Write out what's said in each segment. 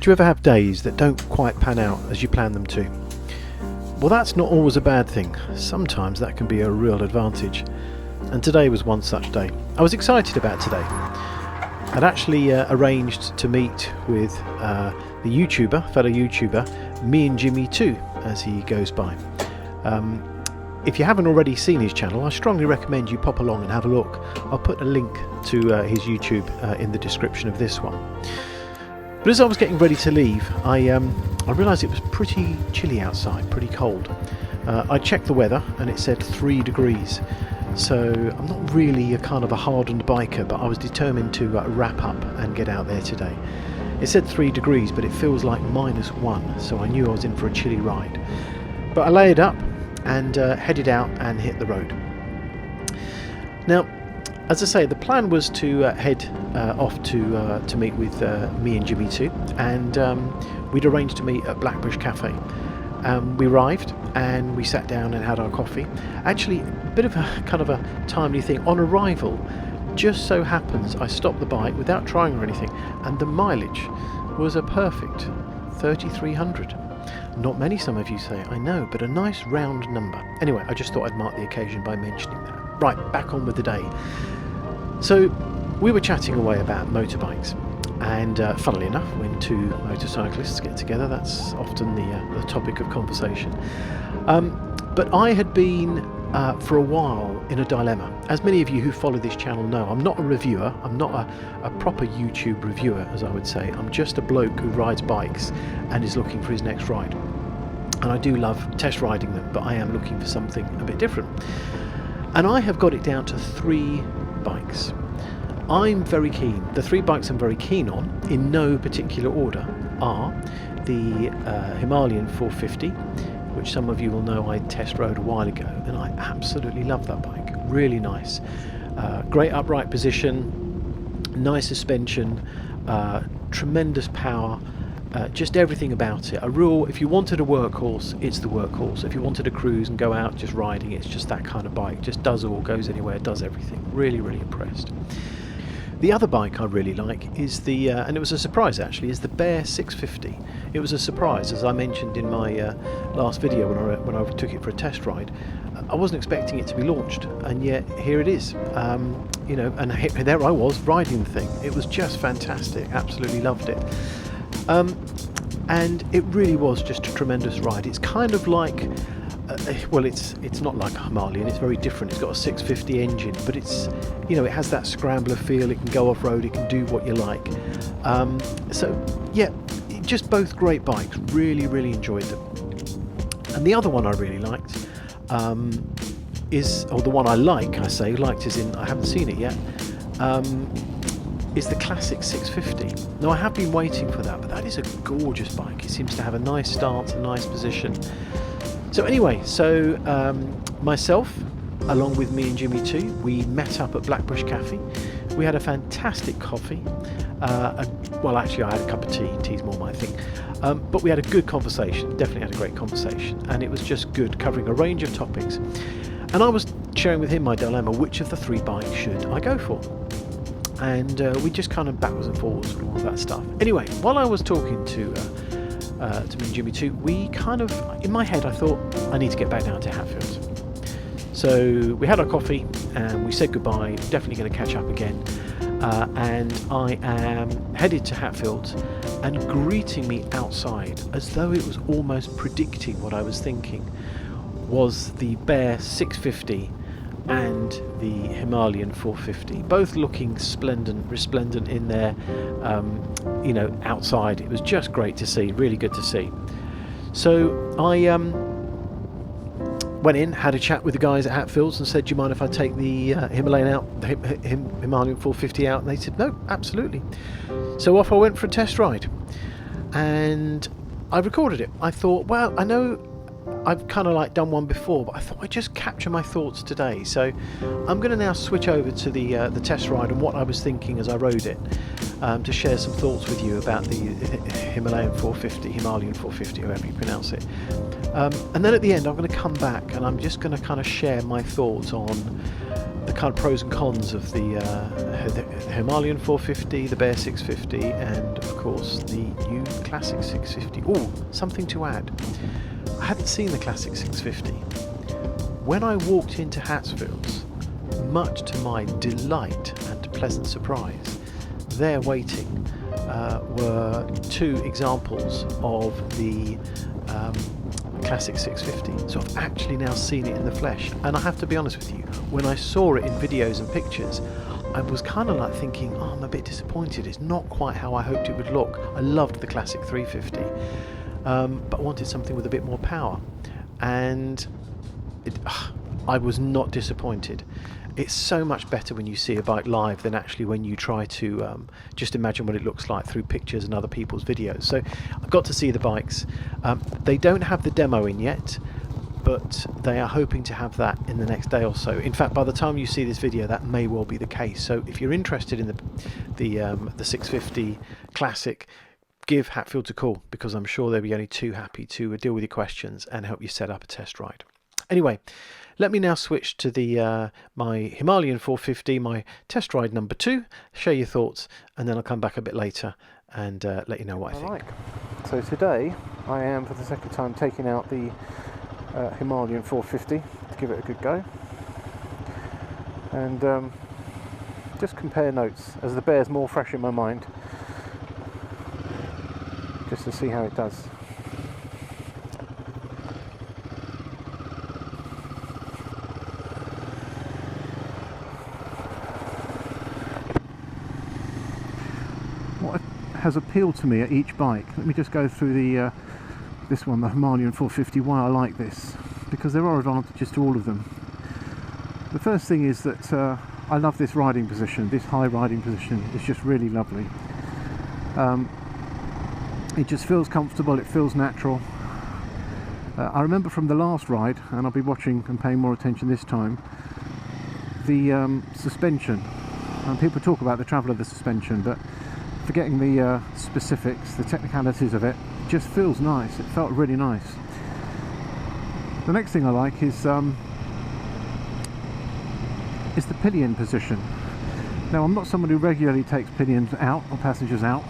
you ever have days that don't quite pan out as you plan them to? Well, that's not always a bad thing. Sometimes that can be a real advantage. And today was one such day. I was excited about today. I'd actually arranged to meet with the fellow YouTuber, Me and Jimi too, as he goes by. If you haven't already seen his channel, I strongly recommend you pop along and have a look. I'll put a link to his YouTube in the description of this one. But as I was getting ready to leave, I realised it was pretty chilly outside, pretty cold. I checked the weather and it said 3 degrees. So I'm not really a kind of a hardened biker, but I was determined to wrap up and get out there today. It said 3 degrees, but it feels like -1, so I knew I was in for a chilly ride. But I layered up and headed out and hit the road. Now, as I say, the plan was to head off to meet with Me and Jimi too, and we'd arranged to meet at Blackbush Cafe. We arrived and we sat down and had our coffee. Actually, a bit of a kind of a timely thing. On arrival, just so happens I stopped the bike without trying or anything, and the mileage was a perfect 3,300. Not many, some of you say, I know, but a nice round number. Anyway, I just thought I'd mark the occasion by mentioning that. Right, back on with the day. So we were chatting away about motorbikes, and funnily enough, when two motorcyclists get together, that's often the topic of conversation. But I had been for a while in a dilemma. As many of you who follow this channel know, I'm not a reviewer. I'm not a proper YouTube reviewer, as I would say. I'm just a bloke who rides bikes and is looking for his next ride. And I do love test riding them, but I am looking for something a bit different. And I have got it down to 3 bikes. I'm very keen. The 3 bikes I'm very keen on, in no particular order, are the Himalayan 450, which some of you will know I test rode a while ago, and I absolutely love that bike. Really nice. Great upright position, nice suspension, tremendous power, just everything about it. If you wanted a workhorse, it's the workhorse. If you wanted to cruise and go out just riding, it's just that kind of bike. Just does all, goes anywhere, does everything. Really, really impressed. The other bike I really like is the, and it was a surprise actually, is the Bear 650. It was a surprise, as I mentioned in my last video when I took it for a test ride. I wasn't expecting it to be launched, and yet here it is. You know, and there I was riding the thing. It was just fantastic. Absolutely loved it. And it really was just a tremendous ride. It's kind of like, well, it's not like a Himalayan. It's very different. It's got a 650 engine, but it's, you know, it has that scrambler feel. It can go off road. It can do what you like. So yeah, just both great bikes. Really, really enjoyed them. And the other one I really liked the one I like. I say liked as in I haven't seen it yet. Is the classic 650. Now I have been waiting for that, but that is a gorgeous bike. It seems to have a nice stance, a nice position. So anyway, myself, along with Me and Jimi too, we met up at Blackbush Cafe. We had a fantastic coffee. Well, actually I had a cup of tea. Tea's more my thing. But we had a good conversation, definitely had a great conversation, and it was just good, covering a range of topics. And I was sharing with him my dilemma, which of the 3 bikes should I go for? And we just kind of backwards and forwards and all of that stuff. Anyway, while I was talking to Me and Jimi too, we kind of, in my head I thought, I need to get back down to Hatfields. So we had our coffee and we said goodbye, definitely going to catch up again. And I am headed to Hatfields, and greeting me outside, as though it was almost predicting what I was thinking, was the Bear 650 and the Himalayan 450, both looking resplendent in their, you know, outside. It was just great to see, really good to see. So I went in, had a chat with the guys at Hatfields and said, do you mind if I take the Himalayan out, the Himalayan 450 out? And they said, no, absolutely. So off I went for a test ride, and I recorded it. I thought, well, I know I've kind of like done one before, but I thought I'd just capture my thoughts today. So I'm going to now switch over to the test ride and what I was thinking as I rode it, to share some thoughts with you about the Himalayan 450, however you pronounce it. And then at the end I'm going to come back and I'm just going to kind of share my thoughts on the kind of pros and cons of the Himalayan 450, the Bear 650, and of course the new Classic 650. Oh, something to add. I hadn't seen the Classic 650. When I walked into Hatfields, much to my delight and pleasant surprise, there waiting were two examples of the Classic 650. So I've actually now seen it in the flesh, and I have to be honest with you, when I saw it in videos and pictures, I was kind of like thinking, oh, I'm a bit disappointed, it's not quite how I hoped it would look. I loved the Classic 350, but I wanted something with a bit more power, and I was not disappointed. It's so much better when you see a bike live than actually when you try to just imagine what it looks like through pictures and other people's videos. So I've got to see the bikes. They don't have the demo in yet, but they are hoping to have that in the next day or so. In fact, by the time you see this video, that may well be the case. So if you're interested in the 650 Classic, give Hatfields a call, because I'm sure they'll be only too happy to deal with your questions and help you set up a test ride. Anyway, let me now switch to the my Himalayan 450, my test ride number 2, share your thoughts, and then I'll come back a bit later and let you know what I think. So today I am for the second time taking out the Himalayan 450 to give it a good go, and just compare notes as the Bear's more fresh in my mind, just to see how it does. What has appealed to me at each bike, let me just go through the this one, the Himalayan 450, why I like this, because there are advantages to all of them. The first thing is that I love this riding position. This high riding position is just really lovely. It just feels comfortable, it feels natural. I remember from the last ride, and I'll be watching and paying more attention this time, the suspension. And people talk about the travel of the suspension, but forgetting the specifics, the technicalities of it, just feels nice. It felt really nice. The next thing I like is the pillion position. Now, I'm not someone who regularly takes pillions out or passengers out,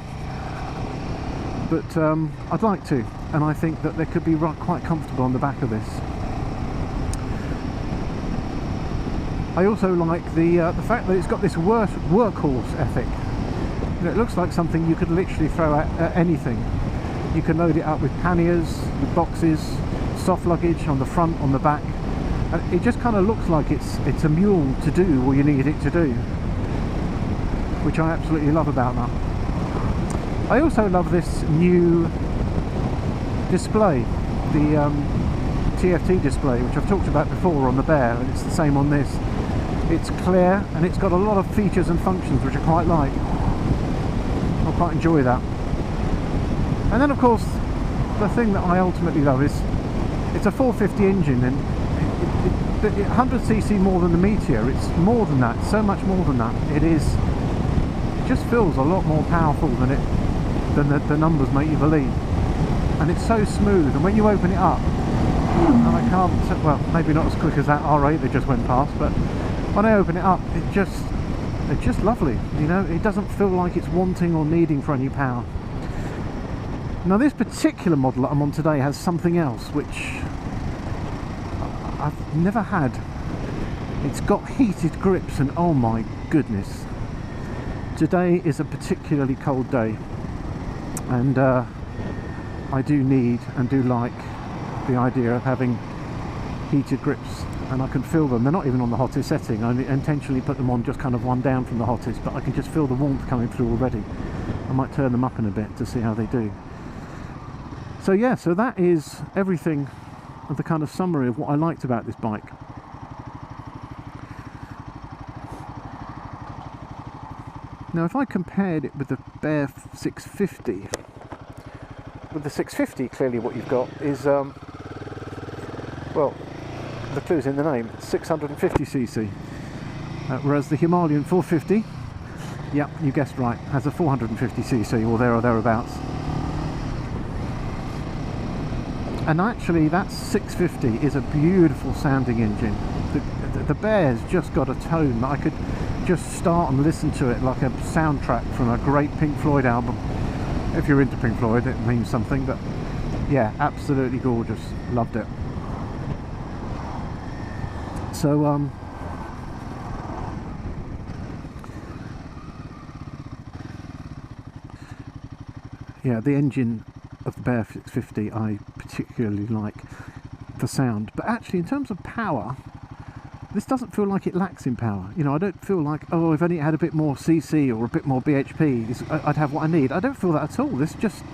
but I'd like to, and I think that they could be quite comfortable on the back of this. I also like the fact that it's got this workhorse ethic. You know, it looks like something you could literally throw at anything. You can load it up with panniers, with boxes, soft luggage on the front, on the back, and it just kind of looks like it's a mule to do what you need it to do, which I absolutely love about that. I also love this new display, the TFT display, which I've talked about before on the Bear, and it's the same on this. It's clear and it's got a lot of features and functions which I quite like. I quite enjoy that. And then of course the thing that I ultimately love is it's a 450 engine, and 100cc more than the Meteor. It's more than that, so much more than that. It just feels a lot more powerful than the numbers make you believe, and it's so smooth. And when you open it up, and I can't, well, maybe not as quick as that R8 that just went past, but when I open it up, it's just lovely. You know, it doesn't feel like it's wanting or needing for any power. Now, this particular model that I'm on today has something else which I've never had. It's got heated grips, and oh my goodness, today is a particularly cold day, and I do need and do like the idea of having heated grips, and I can feel them. They're not even on the hottest setting. I intentionally put them on just kind of one down from the hottest, but I can just feel the warmth coming through already. I might turn them up in a bit to see how they do. So yeah, so that is everything of the kind of summary of what I liked about this bike. Now, if I compared it with the Bear 650, with the 650, clearly what you've got is, well, the clue's in the name, 650cc, whereas the Himalayan 450, yep, you guessed right, has a 450cc or there or thereabouts. And actually that 650 is a beautiful sounding engine. the Bear's just got a tone that I could just start and listen to it like a soundtrack from a great Pink Floyd album. If you're into Pink Floyd, it means something, but yeah, absolutely gorgeous. Loved it. So yeah, the engine of the Bear 650 I particularly like the sound, but actually in terms of power, this doesn't feel like it lacks in power. You know, I don't feel like, oh, if only it had a bit more CC or a bit more BHP, I'd have what I need. I don't feel that at all. This just,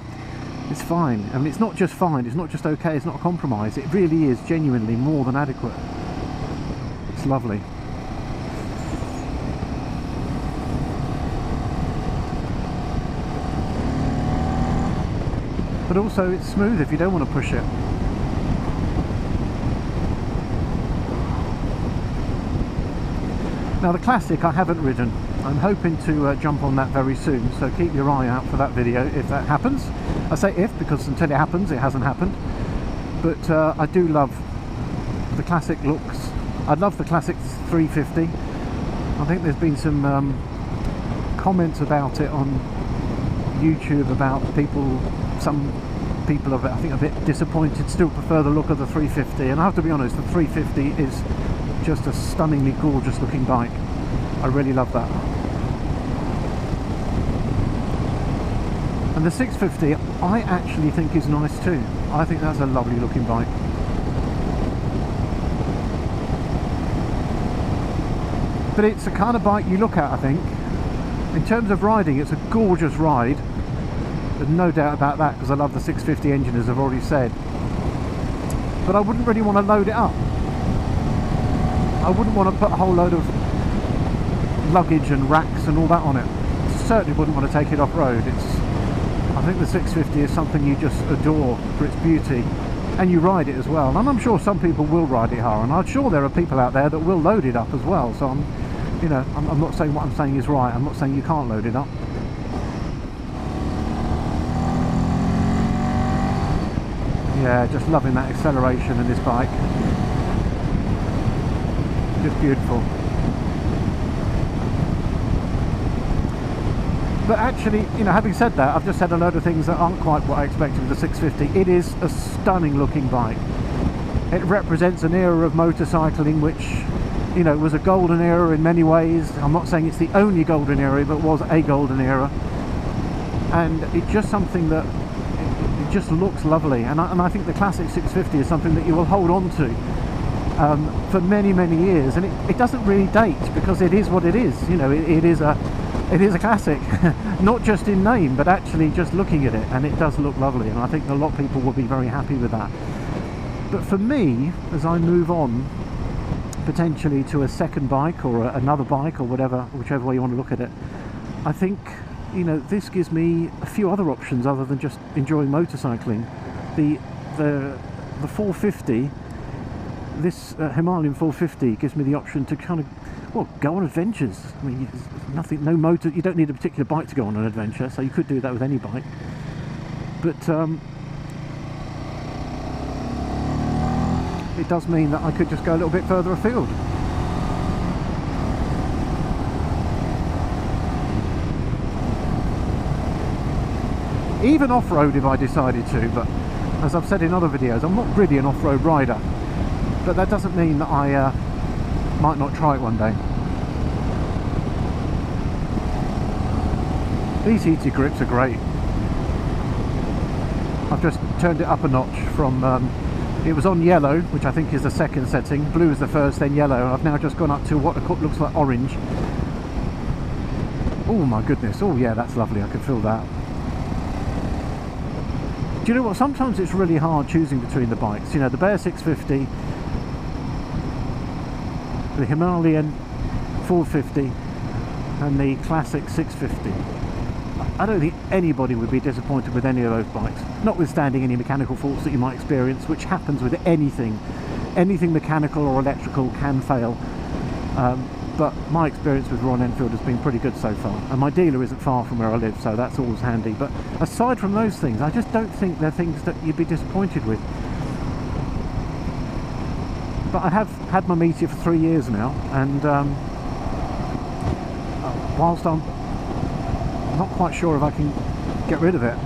it's fine. I mean, it's not just fine, it's not just okay, it's not a compromise. It really is genuinely more than adequate. It's lovely. But also it's smooth if you don't want to push it. Now the Classic I haven't ridden. I'm hoping to jump on that very soon, so keep your eye out for that video if that happens. I say if, because until it happens, it hasn't happened. But I do love the Classic looks. I love the Classic 350. I think there's been some comments about it on YouTube about people, some people are, I think, a bit disappointed, still prefer the look of the 350, and I have to be honest, the 350 is just a stunningly gorgeous looking bike. I really love that. And the 650 I actually think is nice too. I think that's a lovely looking bike. But it's the kind of bike you look at, I think. In terms of riding, it's a gorgeous ride. There's no doubt about that, because I love the 650 engine, as I've already said. But I wouldn't really want to load it up. I wouldn't want to put a whole load of luggage and racks and all that on it. Certainly wouldn't want to take it off-road. I think the 650 is something you just adore for its beauty, and you ride it as well. And I'm sure some people will ride it hard, and I'm sure there are people out there that will load it up as well. So I'm not saying what I'm saying is right. I'm not saying you can't load it up. Yeah, just loving that acceleration in this bike. Just beautiful. But actually, you know, having said that, I've just said a load of things that aren't quite what I expected with the 650. It is a stunning looking bike. It represents an era of motorcycling which, you know, was a golden era in many ways. I'm not saying it's the only golden era, but was a golden era. And it's just something that it just looks lovely. And I think the Classic 650 is something that you will hold on to for many years, and it doesn't really date, because it is what it is. You know, it is a classic. Not just in name, but actually just looking at it, and it does look lovely, and I think a lot of people will be very happy with that. But for me, as I move on potentially to a second bike or another bike or whatever, whichever way you want to look at it, I think, you know, this gives me a few other options other than just enjoying motorcycling. The 450, this Himalayan 450 gives me the option to kind of, well, go on adventures. I mean, no motor, you don't need a particular bike to go on an adventure, so you could do that with any bike. But it does mean that I could just go a little bit further afield. Even off-road if I decided to, but as I've said in other videos, I'm not really an off-road rider. But that doesn't mean that I might not try it one day. These heated grips are great. I've just turned it up a notch from, it was on yellow, which I think is the second setting, blue is the first, then yellow. I've now just gone up to what looks like orange. Oh my goodness, oh yeah, that's lovely, I can feel that. Do you know what, sometimes it's really hard choosing between the bikes. You know, the Bear 650, the Himalayan 450 and the Classic 650. I don't think anybody would be disappointed with any of those bikes, notwithstanding any mechanical faults that you might experience, which happens with anything mechanical or electrical can fail. But my experience with Royal Enfield has been pretty good so far, and my dealer isn't far from where I live, so that's always handy. But aside from those things, I just don't think they're things that you'd be disappointed with. But I have had my Meteor for 3 years now, and whilst I'm not quite sure if I can get rid of it,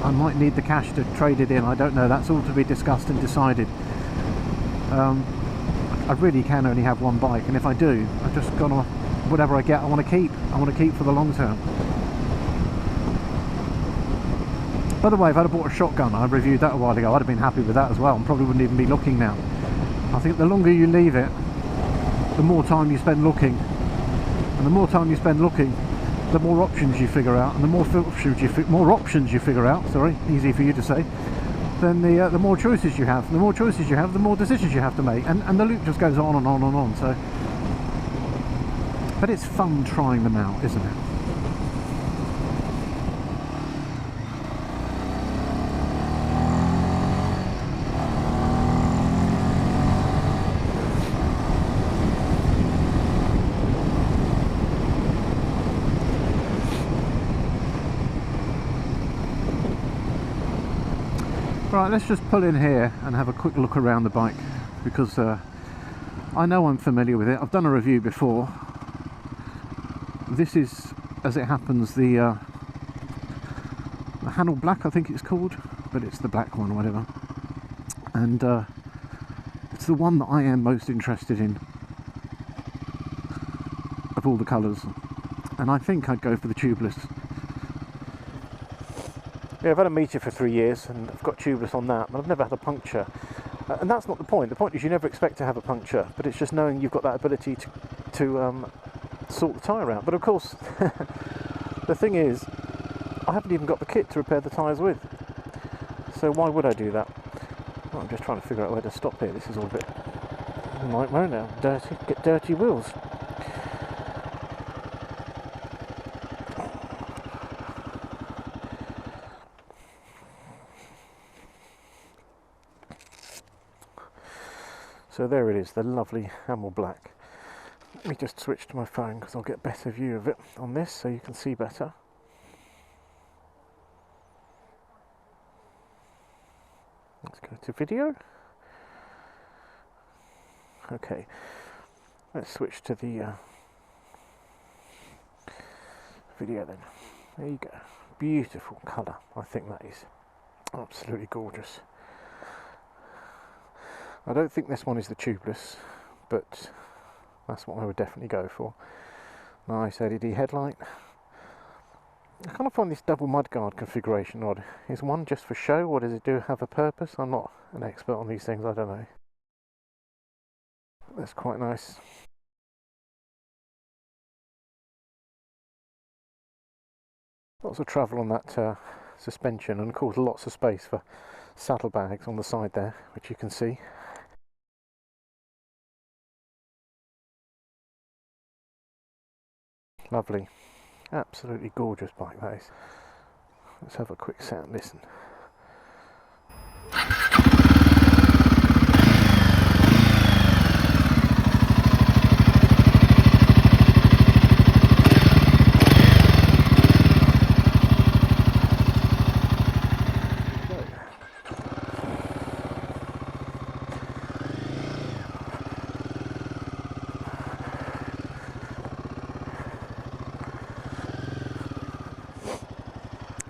I might need the cash to trade it in. I don't know, that's all to be discussed and decided. I really can only have one bike, and if I do, I've just got to, whatever I get, I want to keep. I want to keep for the long term. By the way, if I'd have bought a shotgun, I reviewed that a while ago, I'd have been happy with that as well, and probably wouldn't even be looking now. I think the longer you leave it, the more time you spend looking, and the more time you spend looking, the more options you figure out, and the more options you figure out, sorry, easy for you to say, then the more choices you have. The more choices you have, the more decisions you have to make, and the loop just goes on and on and on. So, but it's fun trying them out, isn't it? Right, let's just pull in here and have a quick look around the bike, because I know I'm familiar with it. I've done a review before. This is, as it happens, the Hanel Black, I think it's called, but it's the black one, whatever. And it's the one that I am most interested in of all the colours, and I think I'd go for the tubeless. Yeah, I've had a Meteor for 3 years and I've got tubeless on that, but I've never had a puncture. And that's not the point. The point is you never expect to have a puncture, but it's just knowing you've got that ability to sort the tyre out. But of course, the thing is, I haven't even got the kit to repair the tyres with. So why would I do that? Well, I'm just trying to figure out where to stop here. This is all a bit nightmare now. Get dirty wheels. So there it is, the lovely Hanel Black. Let me just switch to my phone because I'll get a better view of it on this so you can see better. Let's go to video. Okay, let's switch to the video then. There you go. Beautiful colour. I think that is absolutely gorgeous. I don't think this one is the tubeless, but that's what I would definitely go for. Nice LED headlight. I kind of find this double mudguard configuration odd. Is one just for show, or does it have a purpose? I'm not an expert on these things, I don't know. That's quite nice. Lots of travel on that suspension, and of course lots of space for saddlebags on the side there, which you can see. Lovely, absolutely gorgeous bike that is. Let's have a quick sound listen.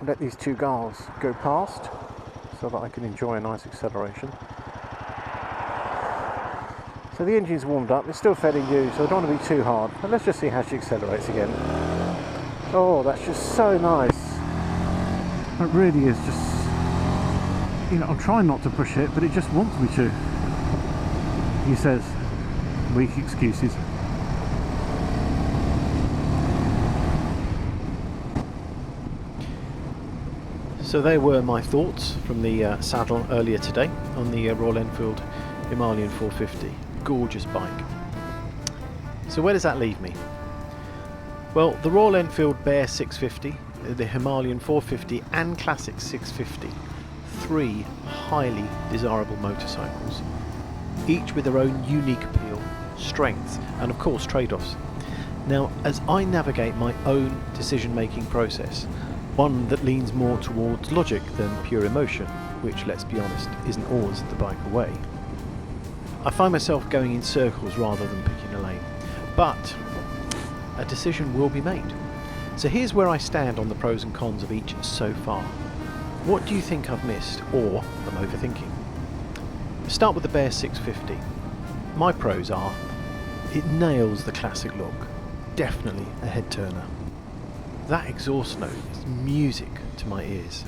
Let these two guards go past so that I can enjoy a nice acceleration. So the engine's warmed up, it's still fairly new, so I don't want to be too hard. But let's just see how she accelerates again. Oh, that's just so nice. It really is just, you know, I'm trying not to push it, but it just wants me to. He says, weak excuses. So they were my thoughts from the saddle earlier today on the Royal Enfield Himalayan 450. Gorgeous bike. So where does that leave me? Well, the Royal Enfield Bear 650, the Himalayan 450 and Classic 650, three highly desirable motorcycles, each with their own unique appeal, strengths and of course trade-offs. Now, as I navigate my own decision-making process, one that leans more towards logic than pure emotion, which, let's be honest, isn't always the bike away, I find myself going in circles rather than picking a lane, but a decision will be made. So here's where I stand on the pros and cons of each so far. What do you think I've missed, or am overthinking? Start with the Bear 650. My pros are, it nails the classic look, definitely a head turner. That exhaust note is music to my ears.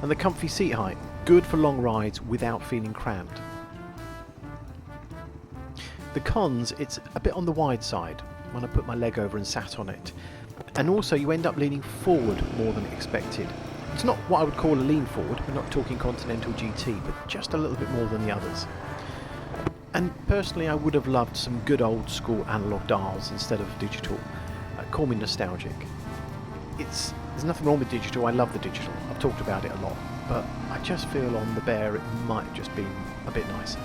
And the comfy seat height, good for long rides without feeling cramped. The cons, it's a bit on the wide side when I put my leg over and sat on it. And also you end up leaning forward more than expected. It's not what I would call a lean forward, we're not talking Continental GT, but just a little bit more than the others. And personally I would have loved some good old school analogue dials instead of digital. Call me nostalgic. There's nothing wrong with digital, I love the digital, I've talked about it a lot, but I just feel on the Bear it might have just been a bit nicer.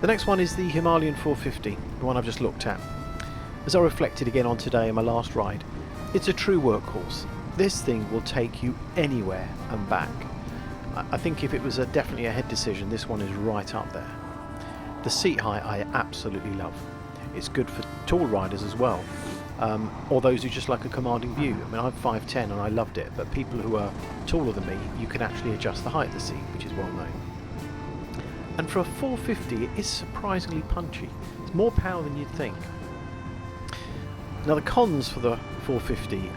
The next one is the Himalayan 450, the one I've just looked at. As I reflected again on today in my last ride, it's a true workhorse. This thing will take you anywhere and back. I think if it was definitely a head decision, this one is right up there. The seat height I absolutely love. It's good for tall riders as well, or those who just like a commanding view. I mean, I'm 5'10" and I loved it, but people who are taller than me, you can actually adjust the height of the seat, which is well known. And for a 450, it is surprisingly punchy. It's more power than you'd think. Now the cons for the 450,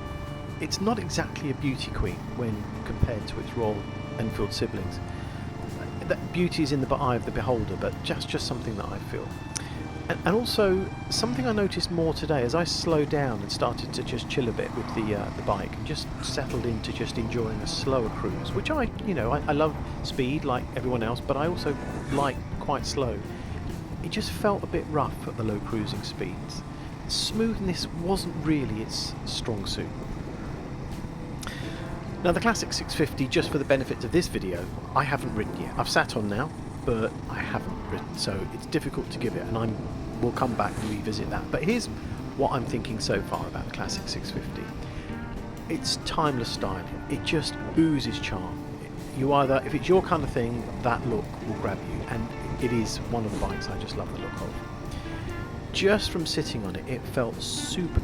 it's not exactly a beauty queen when compared to its Royal Enfield siblings. That beauty is in the eye of the beholder, but just something that I feel. And also something I noticed more today as I slowed down and started to just chill a bit with the bike and just settled into just enjoying a slower cruise, which I love speed like everyone else, but I also like quite slow. It just felt a bit rough at the low cruising speeds. Smoothness wasn't really its strong suit. Now the classic 650, just for the benefit of this video, I haven't ridden yet. I've sat on now, but I haven't ridden, so it's difficult to give it, and we'll come back and revisit that. But here's what I'm thinking so far about the classic 650. It's timeless style. It just oozes charm. If it's your kind of thing, that look will grab you, and it is one of the bikes I just love the look of. Just from sitting on it, it felt super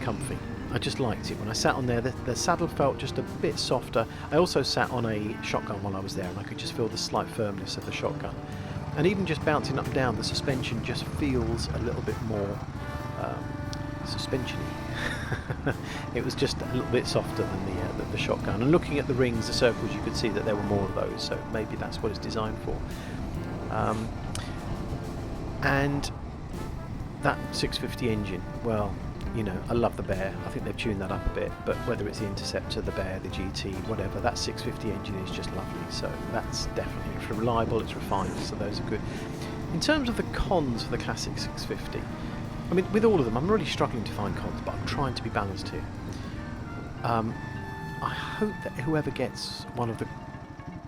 comfy. I just liked it. When I sat on there, the saddle felt just a bit softer. I also sat on a shotgun while I was there, and I could just feel the slight firmness of the shotgun. And even just bouncing up and down, the suspension just feels a little bit more suspension-y. It was just a little bit softer than the shotgun. And looking at the rings, the circles, you could see that there were more of those, so maybe that's what it's designed for. And that 650 engine, well, I love the Bear. I think they've tuned that up a bit, but whether it's the Interceptor, the Bear, the GT, whatever, that 650 engine is just lovely. So that's definitely, it's reliable, it's refined, so those are good. In terms of the cons for the classic 650, I mean, with all of them, I'm really struggling to find cons, but I'm trying to be balanced here. I hope that whoever gets one of the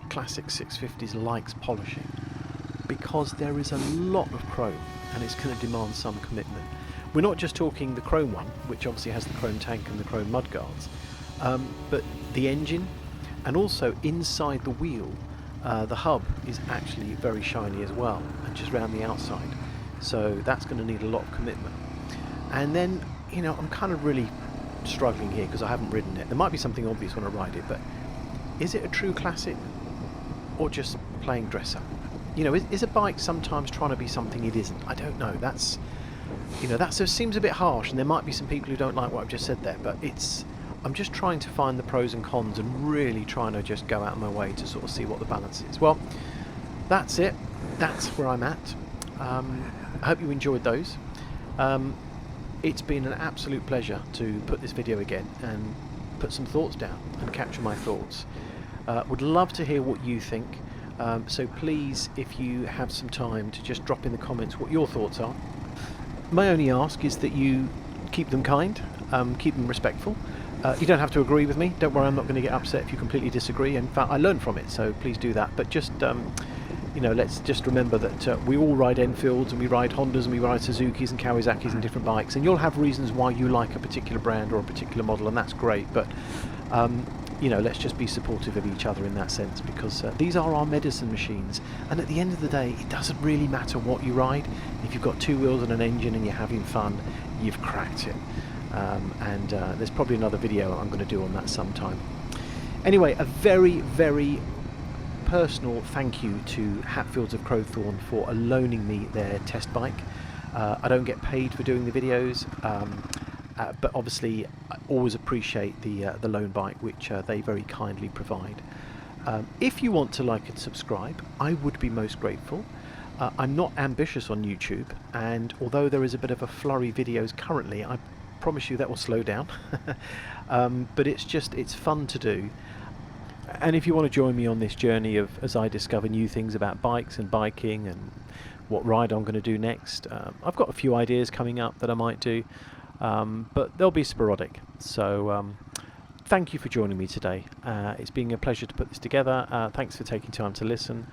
classic 650s likes polishing, because there is a lot of chrome, and it's going to demand some commitment. We're not just talking the chrome one, which obviously has the chrome tank and the chrome mudguards, but the engine, and also inside the wheel, the hub is actually very shiny as well, and just around the outside. So that's going to need a lot of commitment. And then, I'm kind of really struggling here because I haven't ridden it. There might be something obvious when I ride it, but is it a true classic or just playing dress up? Is a bike sometimes trying to be something it isn't? I don't know. That seems a bit harsh, and there might be some people who don't like what I've just said there, but I'm just trying to find the pros and cons and really trying to just go out of my way to sort of see what the balance is. Well, that's it. That's where I'm at. I hope you enjoyed those. It's been an absolute pleasure to put this video again and put some thoughts down and capture my thoughts. Would love to hear what you think. So please, if you have some time, to just drop in the comments what your thoughts are. My only ask is that you keep them kind, keep them respectful. You don't have to agree with me. Don't worry, I'm not going to get upset if you completely disagree. In fact, I learn from it, so please do that. But just, let's just remember that we all ride Enfields, and we ride Hondas, and we ride Suzukis and Kawasaki's and different bikes. And you'll have reasons why you like a particular brand or a particular model, and that's great. But you know, let's just be supportive of each other in that sense, because these are our medicine machines, and at the end of the day it doesn't really matter what you ride. If you've got 2 wheels and an engine and you're having fun, you've cracked it. There's probably another video I'm going to do on that sometime. Anyway, a very, very personal thank you to Hatfields of Crowthorne for loaning me their test bike. I don't get paid for doing the videos, but obviously I always appreciate the loan bike, which they very kindly provide. If you want to like and subscribe, I would be most grateful. I'm not ambitious on YouTube, and although there is a bit of a flurry of videos currently, I promise you that will slow down. But it's fun to do. And if you want to join me on this journey of as I discover new things about bikes and biking and what ride I'm going to do next, I've got a few ideas coming up that I might do, but they'll be sporadic. So thank you for joining me today. It's been a pleasure to put this together. Thanks for taking time to listen.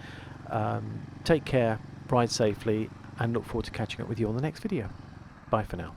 Take care, ride safely, and look forward to catching up with you on the next video. Bye for now.